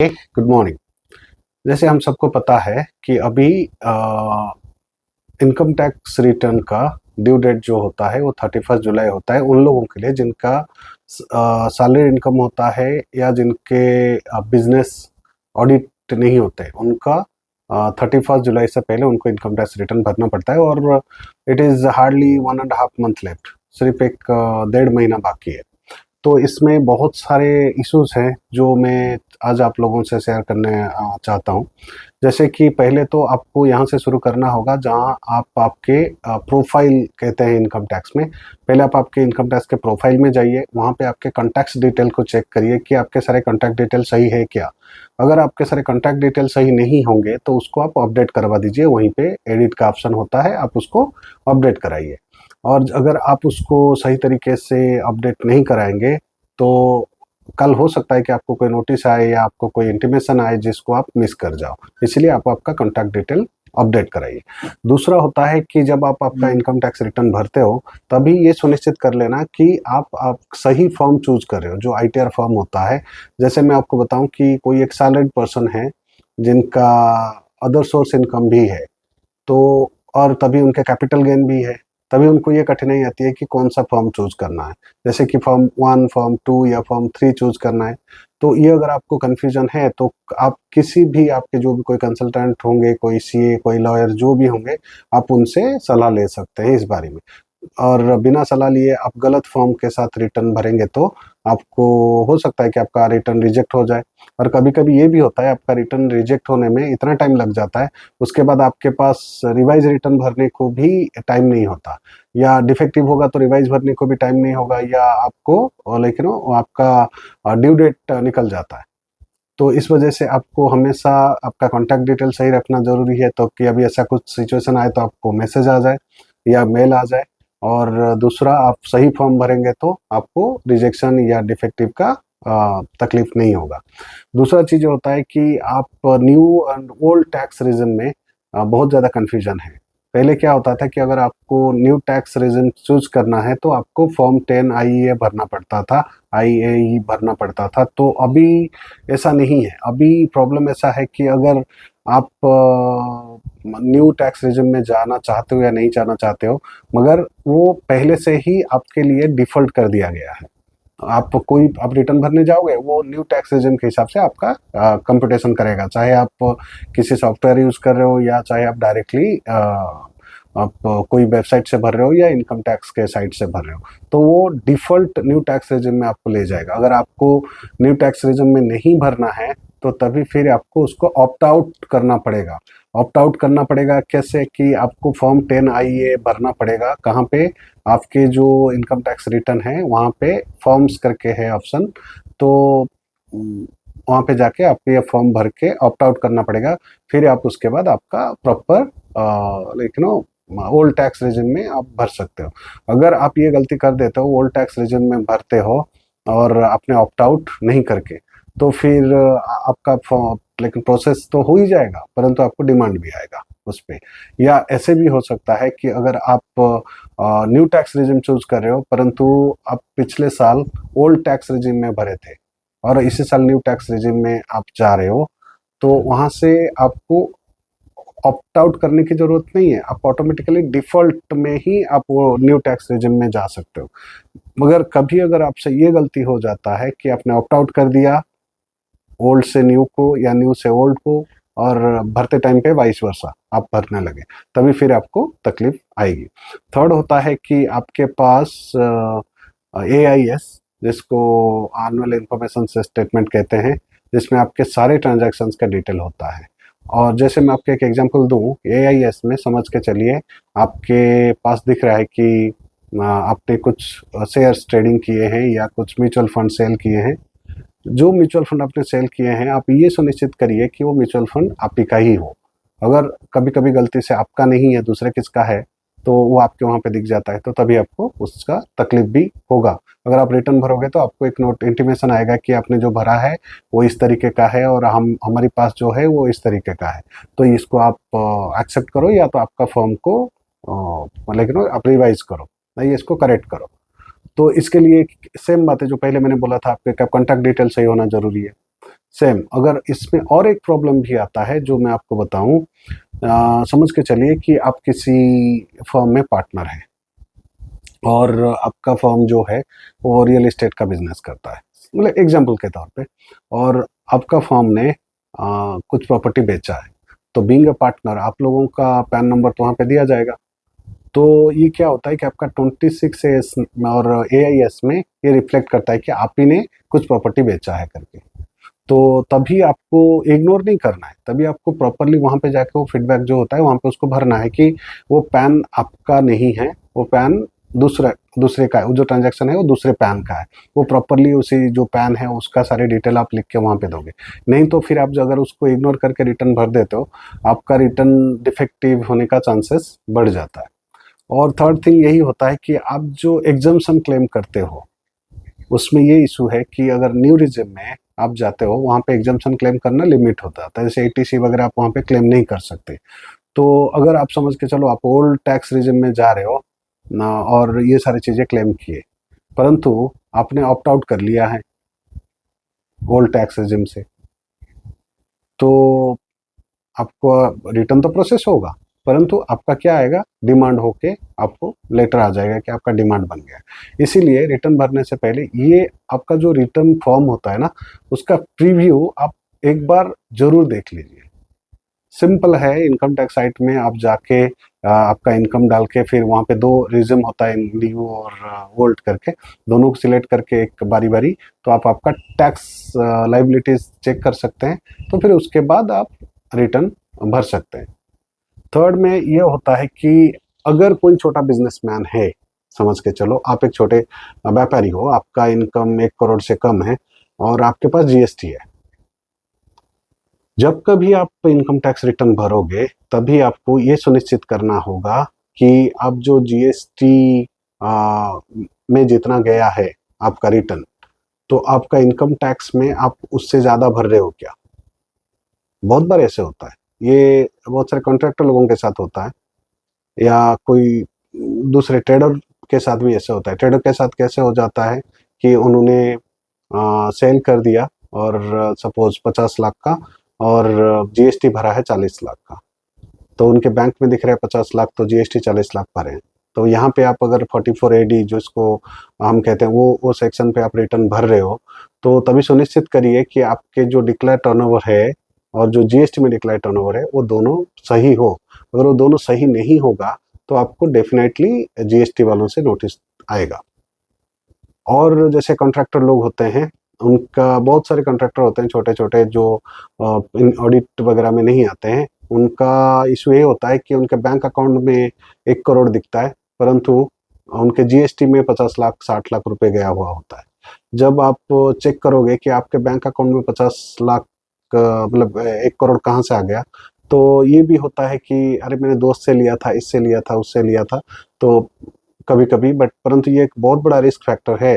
Good morning. जैसे हम सबको पता है कि अभी इनकम टैक्स रिटर्न का ड्यू डेट जो होता है वो 31 जुलाई होता है उन लोगों के लिए जिनका सैलरी इनकम होता है या जिनके बिजनेस ऑडिट नहीं होते उनका 31 जुलाई से पहले उनको इनकम टैक्स रिटर्न भरना पड़ता है और it is hardly 1.5 month left. सिर्फ एक 1.5 महीना बाकी है। तो इसमें बहुत सारे इश्यूज हैं जो मैं आज आप लोगों से शेयर करने चाहता हूँ। जैसे कि पहले तो आपको यहाँ से शुरू करना होगा जहाँ आप आपके प्रोफाइल कहते हैं इनकम टैक्स में। पहले आप आपके इनकम टैक्स के प्रोफाइल में जाइए, वहाँ पे आपके कॉन्टैक्ट्स डिटेल को चेक करिए कि आपके सारे कॉन्टैक्ट डिटेल सही है क्या। अगर आपके सारे कॉन्टैक्ट डिटेल सही नहीं होंगे तो उसको आप अपडेट करवा दीजिए, वहीं पे एडिट का ऑप्शन होता है, आप उसको अपडेट कराइए। और अगर आप उसको सही तरीके से अपडेट नहीं कराएंगे तो कल हो सकता है कि आपको कोई नोटिस आए या आपको कोई इंटीमेशन आए जिसको आप मिस कर जाओ। इसलिए आप आपका कॉन्टैक्ट डिटेल अपडेट कराइए। दूसरा होता है कि जब आप आपका इनकम टैक्स रिटर्न भरते हो तभी ये सुनिश्चित कर लेना कि आप सही फॉर्म चूज कर रहे हो, जो आईटीआर फॉर्म होता है। जैसे मैं आपको बताऊं कि कोई एक सैलरीड पर्सन है जिनका अदर सोर्स इनकम भी है, तो और तभी उनके कैपिटल गेन भी है, तभी उनको ये कठिनाई आती है कि कौन सा फॉर्म चूज करना है। जैसे कि फॉर्म 1, फॉर्म 2 या फॉर्म 3 चूज करना है। तो ये अगर आपको कन्फ्यूजन है तो आप किसी भी आपके जो भी कोई कंसल्टेंट होंगे, कोई सीए, कोई लॉयर जो भी होंगे, आप उनसे सलाह ले सकते हैं इस बारे में। और बिना सलाह लिए आप गलत फॉर्म के साथ रिटर्न भरेंगे तो आपको हो सकता है कि आपका रिटर्न रिजेक्ट हो जाए। और कभी कभी ये भी होता है आपका रिटर्न रिजेक्ट होने में इतना टाइम लग जाता है, उसके बाद आपके पास रिवाइज रिटर्न भरने को भी टाइम नहीं होता, या डिफेक्टिव होगा तो रिवाइज भरने को भी टाइम नहीं होगा, या आपको लेकिन आपका ड्यू डेट निकल जाता है। तो इस वजह से आपको हमेशा आपका कॉन्टैक्ट डिटेल सही रखना ज़रूरी है, तो कि अभी ऐसा कुछ सिचुएशन आए तो आपको मैसेज आ जाए या मेल आ जाए। और दूसरा, आप सही फॉर्म भरेंगे तो आपको रिजेक्शन या डिफेक्टिव का तकलीफ नहीं होगा। दूसरा चीज़ होता है कि आप new and old tax regime में बहुत ज़्यादा कन्फ्यूजन है। पहले क्या होता था कि अगर आपको न्यू टैक्स रीजन चूज करना है तो आपको फॉर्म 10 आईईए भरना पड़ता था, आईएई भरना पड़ता था। तो अभी ऐसा नहीं है। अभी प्रॉब्लम ऐसा है कि अगर आप न्यू टैक्स रिजिम में जाना चाहते हो या नहीं जाना चाहते हो, मगर वो पहले से ही आपके लिए डिफ़ॉल्ट कर दिया गया है। आप रिटर्न भरने जाओगे, वो न्यू टैक्स रिजिम के हिसाब से आपका कंप्यूटेशन करेगा, चाहे आप किसी सॉफ्टवेयर यूज़ कर रहे हो या चाहे आप डायरेक्टली आप कोई वेबसाइट से भर रहे हो या इनकम टैक्स के साइट से भर रहे हो। तो वो डिफ़ॉल्ट न्यू टैक्स रिजिम में आपको ले जाएगा। अगर आपको न्यू टैक्स रिजिम में नहीं भरना है तो तभी फिर आपको उसको ऑप्ट आउट करना पड़ेगा। ऑप्ट आउट करना पड़ेगा कैसे? कि आपको फॉर्म 10 आईए भरना पड़ेगा। कहाँ पे? आपके जो इनकम टैक्स रिटर्न है वहाँ पे फॉर्म्स करके है ऑप्शन। तो वहाँ पे जाके आपको ये फॉर्म भर के ऑप्ट आउट करना पड़ेगा। फिर आप उसके बाद आपका proper like old tax regime में आप भर सकते हो। अगर आप ये गलती कर देते हो, ओल्ड टैक्स रीजन में भरते हो और आपने ऑप्ट आउट नहीं करके, तो फिर आपका लेकिन प्रोसेस तो हो ही जाएगा परंतु आपको डिमांड भी आएगा उस पे। या ऐसे भी हो सकता है कि अगर आप न्यू टैक्स रिजिम चूज कर रहे हो परंतु आप पिछले साल ओल्ड टैक्स रिजिम में भरे थे और इसी साल न्यू टैक्स रिजिम में आप जा रहे हो, तो वहाँ से आपको ऑप्ट आउट करने की ज़रूरत नहीं है। आप ऑटोमेटिकली डिफ़ॉल्ट में ही आप वो न्यू टैक्स रिजिम में जा सकते हो। मगर कभी अगर आपसे ये गलती हो जाता है कि आपने ऑप्ट आउट कर दिया ओल्ड से न्यू को या न्यू से ओल्ड को, और भरते टाइम पे वाइस वर्सा आप भरने लगे, तभी फिर आपको तकलीफ आएगी। थर्ड होता है कि आपके पास एआईएस, जिसको एनुअल इंफॉर्मेशन स्टेटमेंट कहते हैं, जिसमें आपके सारे ट्रांजैक्शंस का डिटेल होता है। और जैसे मैं आपको एक एग्जांपल दूं, एआईएस में समझ के चलिए आपके पास दिख रहा है कि आपने कुछ शेयर्स ट्रेडिंग किए हैं या कुछ म्यूचुअल फंड सेल किए हैं। जो म्यूचुअल फंड आपने सेल किए हैं, आप ये सुनिश्चित करिए कि वो म्यूचुअल फंड आप ही का ही हो। अगर कभी कभी गलती से आपका नहीं है, दूसरे किसका है, तो वो आपके वहाँ पे दिख जाता है, तो तभी आपको उसका तकलीफ भी होगा। अगर आप रिटर्न भरोगे तो आपको एक नोट इंटीमेशन आएगा कि आपने जो भरा है वो इस तरीके का है और हमारे पास जो है वो इस तरीके का है। तो इसको आप एक्सेप्ट करो या तो आपका फॉर्म को मतलब आप रिवाइज करो, नहीं इसको करेक्ट करो। तो इसके लिए सेम बात है जो पहले मैंने बोला था, आपके कॉन्टैक्ट डिटेल सही होना ज़रूरी है। सेम अगर इसमें और एक प्रॉब्लम भी आता है जो मैं आपको बताऊं, समझ के चलिए कि आप किसी फर्म में पार्टनर हैं और आपका फर्म जो है वो रियल एस्टेट का बिजनेस करता है, मतलब एग्जांपल के तौर पे, और आपका फर्म ने कुछ प्रॉपर्टी बेचा है, तो बीइंग अ पार्टनर आप लोगों का पैन नंबर तो वहाँ पे दिया जाएगा। तो ये क्या होता है कि आपका 26 एस और AIS में ये रिफ्लेक्ट करता है कि आप ही ने कुछ प्रॉपर्टी बेचा है करके। तो तभी आपको इग्नोर नहीं करना है, तभी आपको प्रॉपरली वहाँ पे जाके वो फीडबैक जो होता है वहाँ पे उसको भरना है कि वो पैन आपका नहीं है, वो पैन दूसरे का है, वो जो ट्रांजैक्शन है वो दूसरे पैन का है। वो प्रॉपरली उसी जो पैन है उसका सारे डिटेल आप लिख के वहाँ पे दोगे। नहीं तो फिर आप जो अगर उसको इग्नोर करके रिटर्न भर देते हो, आपका रिटर्न डिफेक्टिव होने का चांसेस बढ़ जाता है। और थर्ड थिंग यही होता है कि आप जो एग्जम्पशन क्लेम करते हो उसमें ये इशू है कि अगर न्यू रिजिम में आप जाते हो वहाँ पे एग्जम्पशन क्लेम करना लिमिट होता है, जैसे ATC वगैरह आप वहाँ पे क्लेम नहीं कर सकते। तो अगर आप समझ के चलो आप ओल्ड टैक्स रिजिम में जा रहे हो ना और ये सारी चीज़ें क्लेम किए, परंतु आपने ऑप्ट आउट कर लिया है ओल्ड टैक्स रिजिम से, तो आपको रिटर्न तो प्रोसेस होगा, परंतु आपका क्या आएगा, डिमांड होके आपको लेटर आ जाएगा कि आपका डिमांड बन गया। इसीलिए रिटर्न भरने से पहले ये आपका जो रिटर्न फॉर्म होता है ना, उसका प्रीव्यू आप एक बार जरूर देख लीजिए। सिंपल है, इनकम टैक्स साइट में आप जाके आपका इनकम डाल के फिर वहाँ पे दो रिज्यूम होता है, न्यू और ओल्ड करके, दोनों को सिलेक्ट करके एक बारी बारी, तो आप आपका टैक्स लाइबिलिटीज चेक कर सकते हैं, तो फिर उसके बाद आप रिटर्न भर सकते हैं। थर्ड में ये होता है कि अगर कोई छोटा बिजनेसमैन है, समझ के चलो आप एक छोटे व्यापारी हो, आपका इनकम 1 करोड़ से कम है और आपके पास GST है, जब कभी आप इनकम टैक्स रिटर्न भरोगे तभी आपको ये सुनिश्चित करना होगा कि आप जो GST में जितना गया है आपका रिटर्न, तो आपका इनकम टैक्स में आप उससे ज़्यादा भर रहे हो क्या। बहुत बार ऐसे होता है, ये बहुत सारे कॉन्ट्रैक्टर लोगों के साथ होता है, या कोई दूसरे ट्रेडर के साथ भी ऐसे होता है। ट्रेडर के साथ कैसे हो जाता है कि उन्होंने सेल कर दिया और सपोज 50 लाख का और GST भरा है 40 लाख का, तो उनके बैंक में दिख रहा है 50 लाख, तो GST 40 लाख भरे हैं। तो यहाँ पे आप अगर 44AD जो इसको हम कहते हैं वो सेक्शन पे आप रिटर्न भर रहे हो, तो तभी सुनिश्चित करिए कि आपके जो डिक्लेयर टर्नओवर है और जो GST में डिक्लेयर टर्नओवर है वो दोनों सही हो। अगर वो दोनों सही नहीं होगा तो आपको डेफिनेटली GST वालों से नोटिस आएगा। और जैसे कॉन्ट्रैक्टर लोग होते हैं, उनका बहुत सारे कॉन्ट्रैक्टर होते हैं छोटे छोटे जो ऑडिट वगैरह में नहीं आते हैं, उनका इशू ये होता है कि उनके बैंक अकाउंट में 1 करोड़ दिखता है, परंतु उनके GST में 50 लाख 60 लाख रुपए गया हुआ होता है। जब आप चेक करोगे कि आपके बैंक अकाउंट में 50 लाख मतलब 1 करोड़ कहाँ से आ गया, तो ये भी होता है कि अरे मैंने दोस्त से लिया था, इससे लिया था, उससे लिया था, तो कभी कभी, बट परंतु ये एक बहुत बड़ा रिस्क फैक्टर है।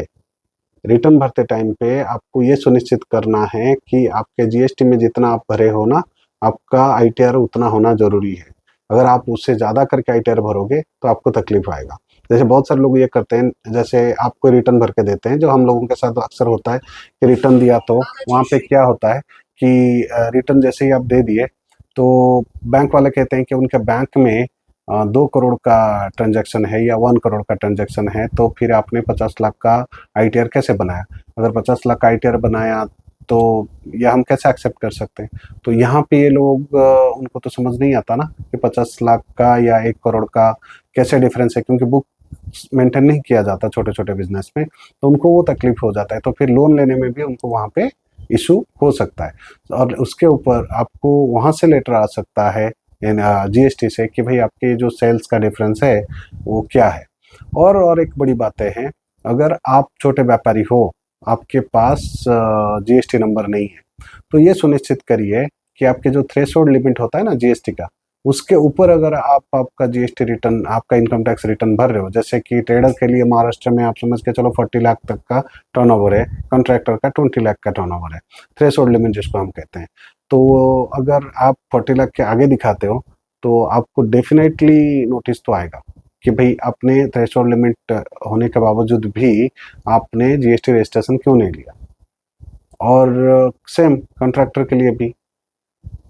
रिटर्न भरते टाइम पे आपको ये सुनिश्चित करना है कि आपके GST में जितना आप भरे हो ना, आपका ITR उतना होना जरूरी है। अगर आप उससे ज़्यादा करके ITR भरोगे तो आपको तकलीफ आएगा। जैसे बहुत सारे लोग ये करते हैं, जैसे आपको रिटर्न भर के देते हैं, जो हम लोगों के साथ अक्सर होता है कि रिटर्न दिया तो वहाँ पे क्या होता है कि रिटर्न जैसे ही आप दे दिए तो बैंक वाले कहते हैं कि उनके बैंक में 2 करोड़ का ट्रांजैक्शन है या 1 करोड़ का ट्रांजैक्शन है, तो फिर आपने 50 लाख का ITR कैसे बनाया। अगर 50 लाख का ITR बनाया तो यह हम कैसे एक्सेप्ट कर सकते हैं। तो यहाँ पे ये लोग उनको तो समझ नहीं आता ना कि 50 लाख का या 1 करोड़ का कैसे डिफरेंस है, क्योंकि बुक मेंटेन नहीं किया जाता छोटे छोटे बिजनेस में, तो उनको वो तकलीफ हो जाता है, तो फिर लोन लेने में भी उनको वहाँ पे इशू हो सकता है। और उसके ऊपर आपको वहाँ से लेटर आ सकता है GST से कि भाई आपके जो सेल्स का डिफरेंस है वो क्या है। और एक बड़ी बातें हैं, अगर आप छोटे व्यापारी हो, आपके पास GST नंबर नहीं है, तो ये सुनिश्चित करिए कि आपके जो थ्रेशोल्ड लिमिट होता है ना GST का, उसके ऊपर अगर आप आपका GST रिटर्न, आपका इनकम टैक्स रिटर्न भर रहे हो, जैसे कि ट्रेडर के लिए महाराष्ट्र में आप समझ के चलो 40 लाख तक का टर्नओवर है, कॉन्ट्रैक्टर का 20 लाख का टर्नओवर है, थ्रेशोल्ड लिमिट जिसको हम कहते हैं। तो अगर आप 40 लाख के आगे दिखाते हो तो आपको डेफिनेटली नोटिस तो आएगा कि भाई अपने थ्रेशोल्ड लिमिट होने के बावजूद भी आपने GST रजिस्ट्रेशन क्यों नहीं लिया। और सेम कॉन्ट्रैक्टर के लिए भी।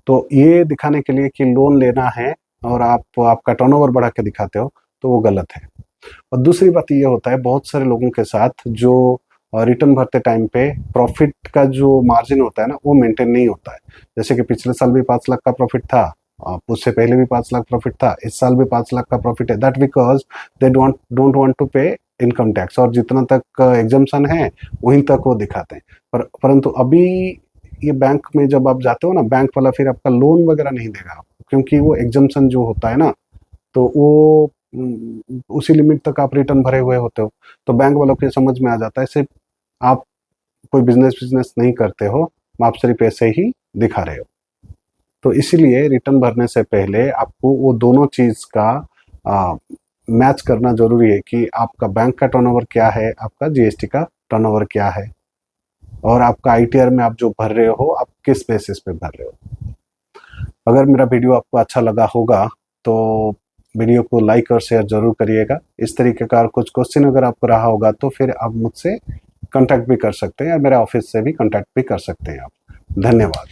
तो ये दिखाने के लिए कि लोन लेना है और आप आपका टर्नओवर बढ़ा के दिखाते हो, तो वो गलत है। और दूसरी बात ये होता है बहुत सारे लोगों के साथ, जो रिटर्न भरते टाइम पे प्रॉफिट का जो मार्जिन होता है ना, वो मेंटेन नहीं होता है। जैसे कि पिछले साल भी 5 लाख का प्रॉफिट था, उससे पहले भी 5 लाख प्रॉफिट था, इस साल भी 5 लाख का प्रॉफिट है। That because they don't want to pay income tax, और जितना तक एग्जाम्पशन है वहीं तक वो दिखाते हैं। परंतु अभी ये बैंक में जब आप जाते हो ना, बैंक वाला फिर आपका लोन वगैरह नहीं देगा आपको, क्योंकि वो एग्जाम्पशन जो होता है ना, तो वो उसी लिमिट तक आप रिटर्न भरे हुए होते हो। तो बैंक वालों को ये समझ में आ जाता है सिर्फ आप कोई बिजनेस बिजनेस नहीं करते हो, आप सिर्फ ऐसे ही दिखा रहे हो। तो इसीलिए रिटर्न भरने से पहले आपको वो दोनों चीज़ का मैच करना जरूरी है कि आपका बैंक का टर्नओवर क्या है, आपका जीएसटी का टर्नओवर क्या है, और आपका आईटीआर में आप जो भर रहे हो आप किस बेसिस पे भर रहे हो। अगर मेरा वीडियो आपको अच्छा लगा होगा तो वीडियो को लाइक और शेयर जरूर करिएगा। इस तरीके का कुछ क्वेश्चन अगर आपको रहा होगा तो फिर आप मुझसे कांटेक्ट भी कर सकते हैं, और मेरे ऑफिस से भी कांटेक्ट भी कर सकते हैं आप। धन्यवाद।